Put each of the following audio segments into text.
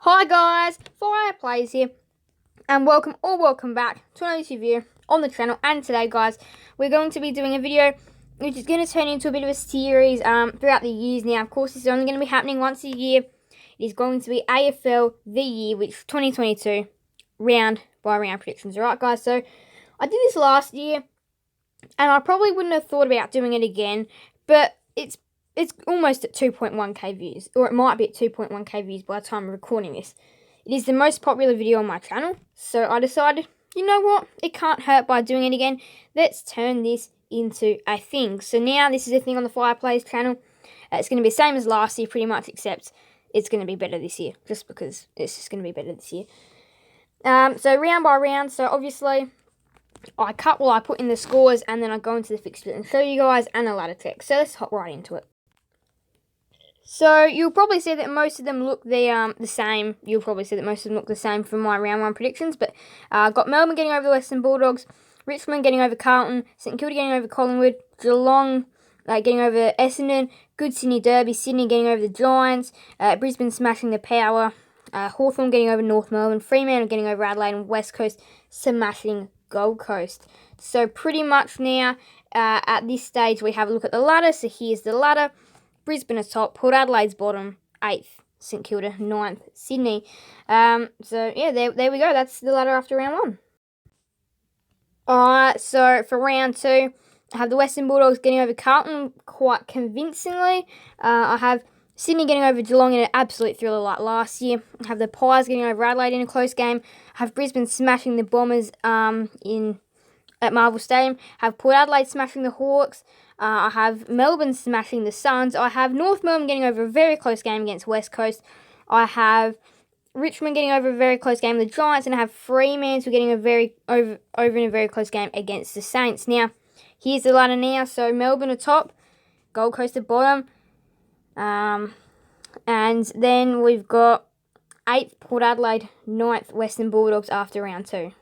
Hi guys, Fire Plays here, and welcome back to another review on the channel. And today, guys, we're going to be doing a video which is going to turn into a bit of a series throughout the years. Now, of course, this is only going to be happening once a year. It is going to be AFL the year, which is 2022, round by round predictions. Alright, guys, so I did this last year, and I probably wouldn't have thought about doing it again, but it's almost at 2.1k views, or it might be at 2.1k views by the time I'm recording this. It is the most popular video on my channel, so I decided, you know what, it can't hurt by doing it again. Let's turn this into a thing. So now this is a thing on the Fireplace channel. It's going to be the same as last year pretty much, except it's going to be better this year, just because it's just going to be better this year. So round by round, so obviously I put in the scores, and then I go into the fixture and show you guys, and a ladder check. So let's hop right into it. So you'll probably see that most of them look the same. You'll probably see that most of them look the same from my round one predictions. But got Melbourne getting over the Western Bulldogs, Richmond getting over Carlton, St Kilda getting over Collingwood, Geelong getting over Essendon, good Sydney Derby, Sydney getting over the Giants, Brisbane smashing the Power, Hawthorn getting over North Melbourne, Fremantle getting over Adelaide, and West Coast smashing Gold Coast. So pretty much now at this stage we have a look at the ladder. So here's the ladder. Brisbane is top, Port Adelaide's bottom, 8th, St Kilda 9th, Sydney. So yeah, there we go. That's the ladder after round one. Alright, so for round two, I have the Western Bulldogs getting over Carlton quite convincingly. I have Sydney getting over Geelong in an absolute thriller like last year. I have the Pies getting over Adelaide in a close game. I have Brisbane smashing the Bombers at Marvel Stadium. I have Port Adelaide smashing the Hawks. I have Melbourne smashing the Suns. I have North Melbourne getting over a very close game against West Coast. I have Richmond getting over a very close game with the Giants, and I have Fremantle getting over in a very close game against the Saints. Now, here's the ladder now. So Melbourne are top, Gold Coast at bottom, and then we've got 8th Port Adelaide, 9th Western Bulldogs after round two.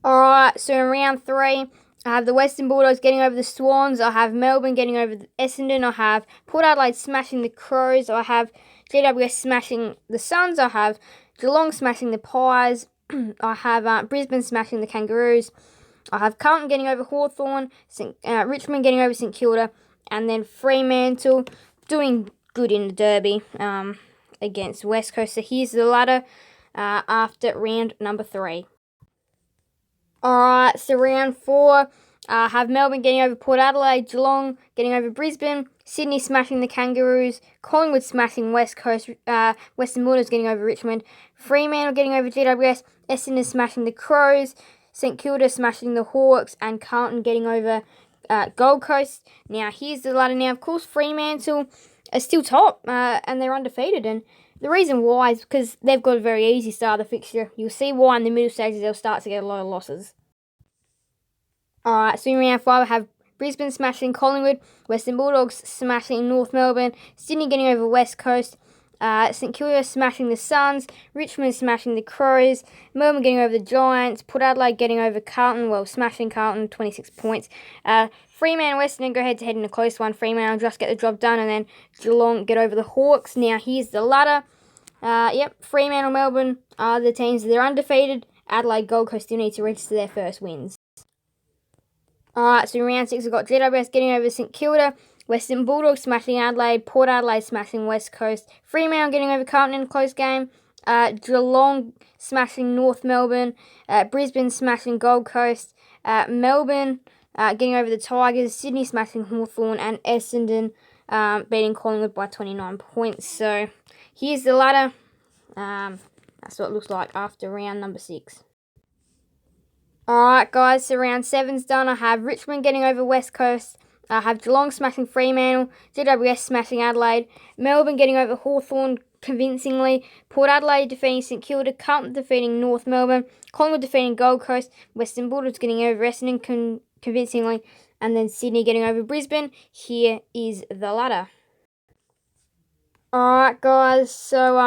Alright, so in round three, I have the Western Bulldogs getting over the Swans. I have Melbourne getting over the Essendon. I have Port Adelaide smashing the Crows. I have GWS smashing the Suns. I have Geelong smashing the Pies. I have Brisbane smashing the Kangaroos. I have Carlton getting over Hawthorn. Richmond getting over St Kilda. And then Fremantle doing good in the Derby against West Coast. So here's the ladder after round number three. Alright, so round four, I have Melbourne getting over Port Adelaide, Geelong getting over Brisbane, Sydney smashing the Kangaroos, Collingwood smashing West Coast, Western Bulldogs getting over Richmond, Fremantle getting over GWS, Essendon smashing the Crows, St Kilda smashing the Hawks, and Carlton getting over Gold Coast. Now, here's the ladder now. Of course, Fremantle are still top, and they're undefeated, and the reason why is because they've got a very easy start of the fixture. You'll see why in the middle stages they'll start to get a lot of losses. Alright, so in round five I have Brisbane smashing Collingwood, Western Bulldogs smashing North Melbourne, Sydney getting over West Coast, St Kilda smashing the Suns, Richmond smashing the Crows, Melbourne getting over the Giants, Port Adelaide getting over Carlton, well, smashing Carlton, 26 points. Fremantle and Western go head-to-head in a close one. Fremantle just get the job done, and then Geelong get over the Hawks. Now, here's the ladder. Fremantle, Melbourne are the teams. They're undefeated. Adelaide, Gold Coast still need to register their first wins. Alright, so in round six, we've got GWS getting over St Kilda, Western Bulldogs smashing Adelaide, Port Adelaide smashing West Coast, Fremantle getting over Carlton in a close game, Geelong smashing North Melbourne, Brisbane smashing Gold Coast, Melbourne getting over the Tigers, Sydney smashing Hawthorn, and Essendon beating Collingwood by 29 points. So here's the ladder. That's what it looks like after round number 6. Alright guys, so round 7's done. I have Richmond getting over West Coast. I have Geelong smashing Fremantle, GWS smashing Adelaide, Melbourne getting over Hawthorn convincingly, Port Adelaide defeating St Kilda, Carlton defeating North Melbourne, Collingwood defeating Gold Coast, Western Bulldogs getting over Essendon convincingly, and then Sydney getting over Brisbane. Here is the ladder. Alright guys, so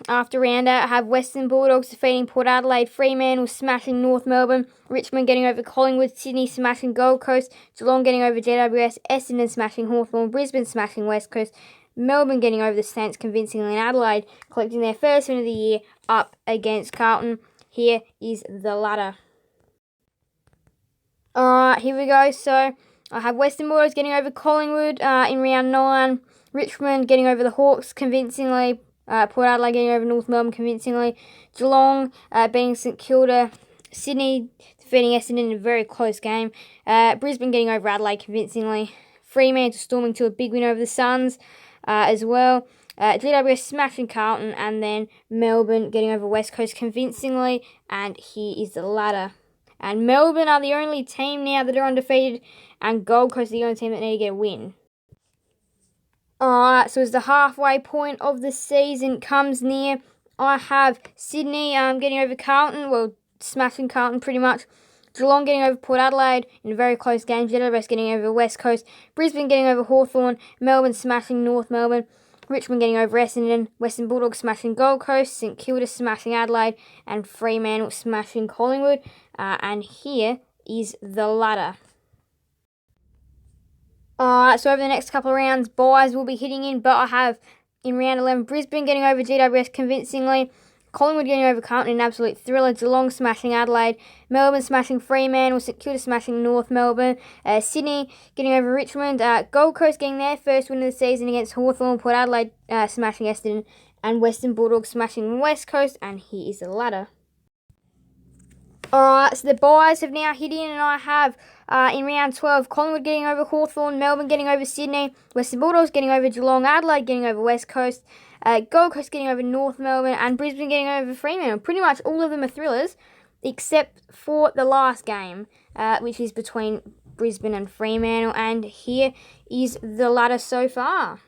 after round 8 I have Western Bulldogs defeating Port Adelaide, Fremantle smashing North Melbourne, Richmond getting over Collingwood, Sydney smashing Gold Coast, Geelong getting over GWS, Essendon smashing Hawthorn, Brisbane smashing West Coast, Melbourne getting over the Saints convincingly, and Adelaide collecting their first win of the year up against Carlton. Here is the ladder. Alright, here we go. So I have Western Bulldogs getting over Collingwood in round 9. Richmond getting over the Hawks convincingly. Port Adelaide getting over North Melbourne convincingly. Geelong beating St Kilda. Sydney defeating Essendon in a very close game. Brisbane getting over Adelaide convincingly. Fremantle storming to a big win over the Suns as well. GWS smashing Carlton, and then Melbourne getting over West Coast convincingly. And here is the ladder. And Melbourne are the only team now that are undefeated, and Gold Coast are the only team that need to get a win. Alright, so as the halfway point of the season comes near, I have Sydney getting over Carlton, well, smashing Carlton pretty much. Geelong getting over Port Adelaide in a very close game. GWS getting over West Coast. Brisbane getting over Hawthorn. Melbourne smashing North Melbourne. Richmond getting over Essendon. Western Bulldogs smashing Gold Coast. St Kilda smashing Adelaide. And Fremantle smashing Collingwood. And here is the ladder. Alright, so over the next couple of rounds, buys will be hitting in. But I have in round 11 Brisbane getting over GWS convincingly. Collingwood getting over Carlton in an absolute thriller. Geelong smashing Adelaide. Melbourne smashing Fremantle. St Kilda smashing North Melbourne. Sydney getting over Richmond. Gold Coast getting their first win of the season against Hawthorn. Port Adelaide smashing Essendon. And Western Bulldogs smashing West Coast. And here is the ladder. Alright, so the buys have now hit in, and I have in round 12 Collingwood getting over Hawthorn, Melbourne getting over Sydney, Western Bulldogs getting over Geelong, Adelaide getting over West Coast, Gold Coast getting over North Melbourne, and Brisbane getting over Fremantle. Pretty much all of them are thrillers, except for the last game, which is between Brisbane and Fremantle, and here is the ladder so far.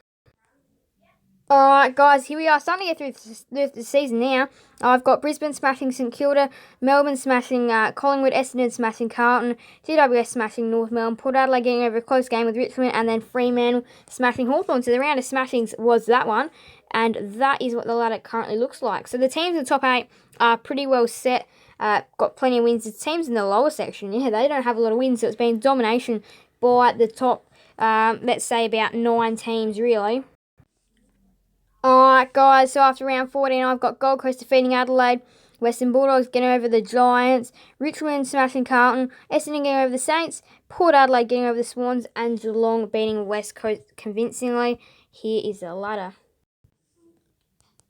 Alright guys, here we are, starting to get through the season now. I've got Brisbane smashing St Kilda, Melbourne smashing Collingwood, Essendon smashing Carlton, GWS smashing North Melbourne, Port Adelaide getting over a close game with Richmond, and then Fremantle smashing Hawthorn. So the round of smashings was that one, and that is what the ladder currently looks like. So the teams in the top 8 are pretty well set, got plenty of wins. The teams in the lower section, yeah, they don't have a lot of wins, so it's been domination by the top, let's say about 9 teams really. Alright guys, so after round 14 I've got Gold Coast defeating Adelaide, Western Bulldogs getting over the Giants, Richmond smashing Carlton, Essendon getting over the Saints, Port Adelaide getting over the Swans, and Geelong beating West Coast convincingly. Here is the ladder.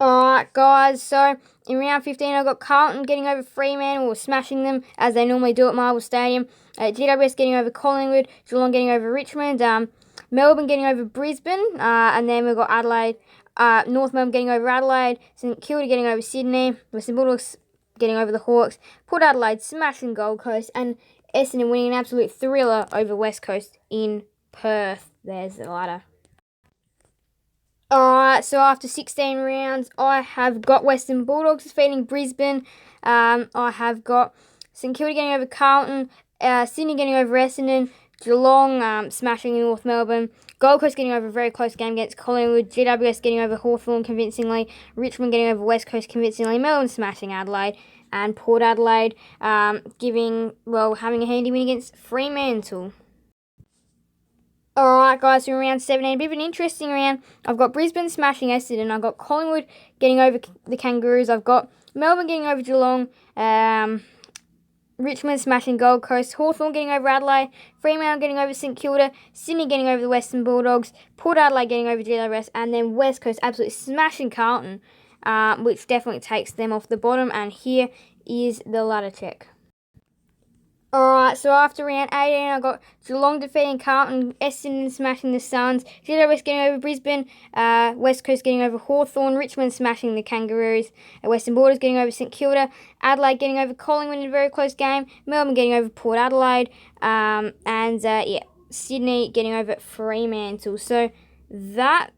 Alright guys, so in round 15 I've got Carlton getting over Fremantle, or smashing them as they normally do at Marvel Stadium, GWS getting over Collingwood, Geelong getting over Richmond, Melbourne getting over Brisbane, and then we've got Adelaide, North Melbourne getting over Adelaide, St Kilda getting over Sydney, Western Bulldogs getting over the Hawks, Port Adelaide smashing Gold Coast, and Essendon winning an absolute thriller over West Coast in Perth. There's the ladder. Alright, so after 16 rounds, I have got Western Bulldogs defeating Brisbane. I have got St Kilda getting over Carlton, Sydney getting over Essendon, Geelong smashing North Melbourne, Gold Coast getting over a very close game against Collingwood, GWS getting over Hawthorn convincingly, Richmond getting over West Coast convincingly, Melbourne smashing Adelaide, and Port Adelaide having a handy win against Fremantle. Alright guys, so in round 17, a bit of an interesting round. I've got Brisbane smashing Essendon, I've got Collingwood getting over the Kangaroos, I've got Melbourne getting over Geelong, Richmond smashing Gold Coast, Hawthorn getting over Adelaide, Fremantle getting over St Kilda, Sydney getting over the Western Bulldogs, Port Adelaide getting over GWS, and then West Coast absolutely smashing Carlton, which definitely takes them off the bottom, and here is the ladder check. Alright, so after round 18, I got Geelong defeating Carlton, Essendon smashing the Suns, GWS getting over Brisbane, West Coast getting over Hawthorn, Richmond smashing the Kangaroos, Western Bulldogs getting over St Kilda, Adelaide getting over Collingwood in a very close game, Melbourne getting over Port Adelaide, Sydney getting over Fremantle. So that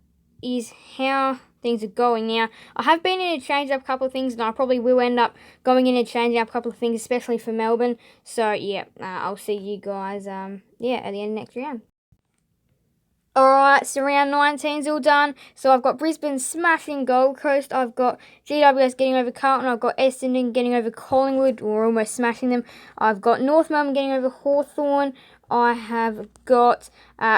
is how things are going now. I have been in to change up a couple of things, and I probably will end up going in and changing up a couple of things, especially for Melbourne. So yeah, I'll see you guys at the end of next round. Alright, so round 19's all done. So I've got Brisbane smashing Gold Coast, I've got GWS getting over Carlton, I've got Essendon getting over Collingwood, or almost smashing them. I've got North Melbourne getting over Hawthorn, I have got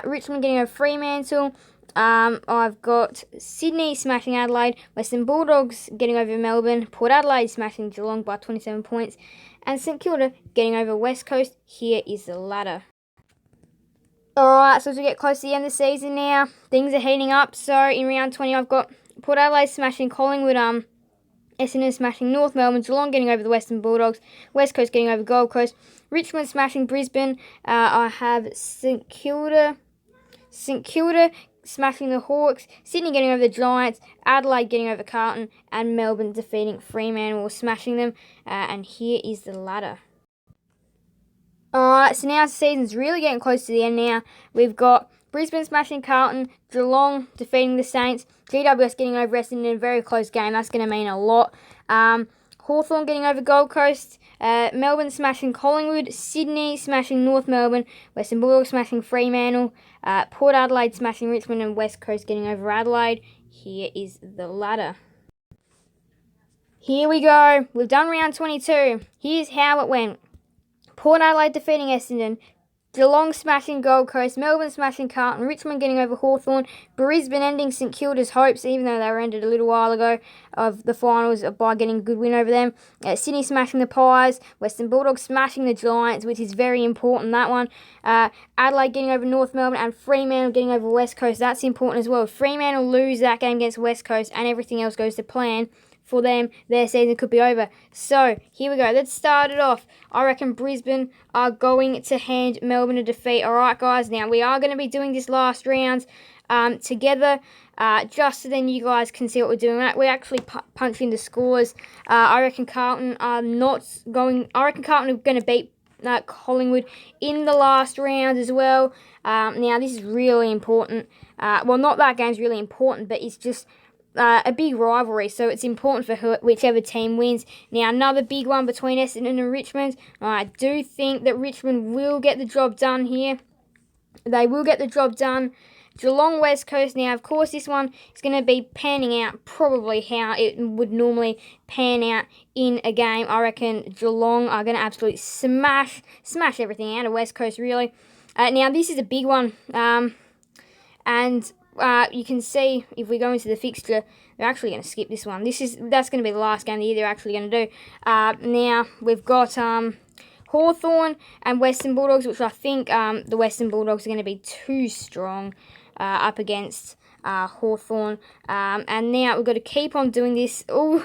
Richmond getting over Fremantle, I've got Sydney smashing Adelaide, Western Bulldogs getting over Melbourne, Port Adelaide smashing Geelong by 27 points, and St Kilda getting over West Coast. Here is the ladder. Alright, so as we get close to the end of the season now, things are heating up. So in round 20, I've got Port Adelaide smashing Collingwood, Essendon smashing North Melbourne, Geelong getting over the Western Bulldogs, West Coast getting over Gold Coast, Richmond smashing Brisbane. I have St Kilda smashing the Hawks, Sydney getting over the Giants, Adelaide getting over Carlton, and Melbourne defeating Fremantle or smashing them. And here is the ladder. Alright, so now the season's really getting close to the end now. We've got Brisbane smashing Carlton, Geelong defeating the Saints, GWS getting over Essendon in a very close game. That's going to mean a lot. Hawthorn getting over Gold Coast, Melbourne smashing Collingwood, Sydney smashing North Melbourne, Western Bulldogs smashing Fremantle, Port Adelaide smashing Richmond, and West Coast getting over Adelaide. Here is the ladder. Here we go. We've done round 22. Here's how it went. Port Adelaide defeating Essendon, Geelong smashing Gold Coast, Melbourne smashing Carlton, Richmond getting over Hawthorn, Brisbane ending St Kilda's hopes, even though they were ended a little while ago, of the finals by getting a good win over them. Sydney smashing the Pies, Western Bulldogs smashing the Giants, which is very important, that one. Adelaide getting over North Melbourne, and Fremantle getting over West Coast. That's important as well. If Fremantle lose that game against West Coast and everything else goes to plan for them, their season could be over. So, here we go. Let's start it off. I reckon Brisbane are going to hand Melbourne a defeat. Alright, guys. Now, we are going to be doing this last round together, just so then you guys can see what we're doing. We're actually punching the scores. I reckon Carlton are going to beat Collingwood in the last round as well. Now, this is really important. Well, not that game's really important, but it's just a big rivalry, so it's important for whichever team wins. Now, another big one between Essendon and Richmond. I do think that Richmond will get the job done here. They will get the job done. Geelong West Coast. Now, of course, this one is going to be panning out probably how it would normally pan out in a game. I reckon Geelong are going to absolutely smash everything out of West Coast, really. Now, this is a big one, and you can see if we go into the fixture, they're actually going to skip this one. That's going to be the last game of the year they're actually going to do. Now we've got Hawthorn and Western Bulldogs, which I think the Western Bulldogs are going to be too strong up against Hawthorn. And now we've got to keep on doing this all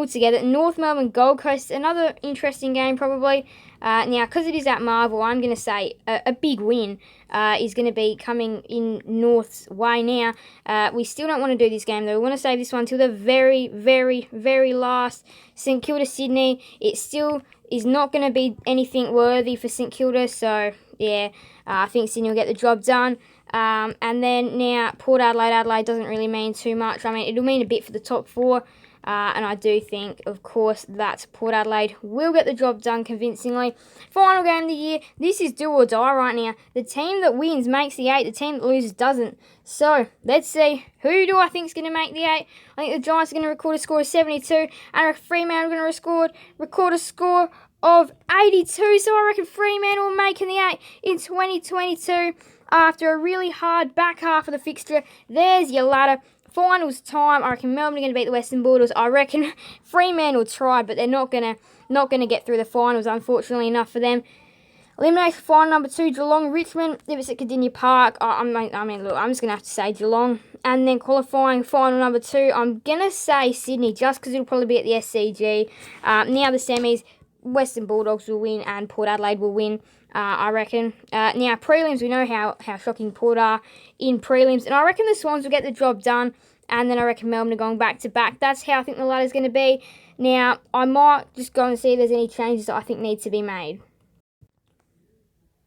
together. North Melbourne Gold Coast, another interesting game probably. Now, because it is at Marvel, I'm going to say a big win is going to be coming in North's way now. We still don't want to do this game, though. We want to save this one till the very, very, very last. St Kilda Sydney, it still is not going to be anything worthy for St Kilda, so yeah, I think Sydney will get the job done. And then now Port Adelaide doesn't really mean too much. I mean, it'll mean a bit for the top four. And I do think, of course, that Port Adelaide will get the job done convincingly. Final game of the year. This is do or die right now. The team that wins makes the 8. The team that loses doesn't. So, let's see. Who do I think is going to make the 8? I think the Giants are going to record a score of 72. And Fremantle are going to record a score of 82. So, I reckon Fremantle will make the 8 in 2022. After a really hard back half of the fixture. There's your ladder. Finals time. I reckon Melbourne are going to beat the Western Bulldogs. I reckon Fremantle tried, but they're not going to get through the finals, unfortunately enough for them. Elimination final number 2, Geelong Richmond. If it's at Cardinia Park, look, I'm just going to have to say Geelong. And then qualifying final number 2, I'm going to say Sydney, just because it'll probably be at the SCG. Now the semis, Western Bulldogs will win and Port Adelaide will win. I reckon. Now, prelims, we know how shocking Port are in prelims. And I reckon the Swans will get the job done. And then I reckon Melbourne are going back-to-back. That's how I think the ladder's going to be. Now, I might just go and see if there's any changes that I think need to be made.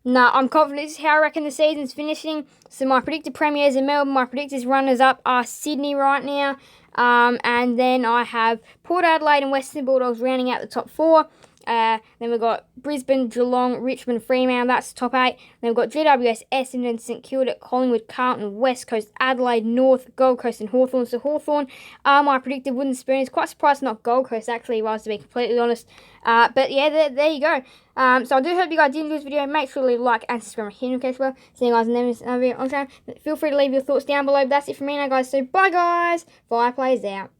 No, I'm confident this is how I reckon the season's finishing. So my predicted premiers are Melbourne. My predicted runners-up are Sydney right now. And then I have Port Adelaide and Western Bulldogs rounding out the top 4. Then we've got Brisbane, Geelong, Richmond, Fremantle. That's top 8. Then we've got GWS, Essendon, St Kilda, Collingwood, Carlton, West Coast, Adelaide, North, Gold Coast, and Hawthorn. So Hawthorn are my predicted wooden spooners. Quite surprised not Gold Coast, actually, if I was to be completely honest. But yeah, there you go. So I do hope you guys did enjoy this video. Make sure to leave a like and subscribe to my channel as well. See you guys in the next video on channel. Feel free to leave your thoughts down below. But that's it from me now, guys. So bye, guys. Fireplays out.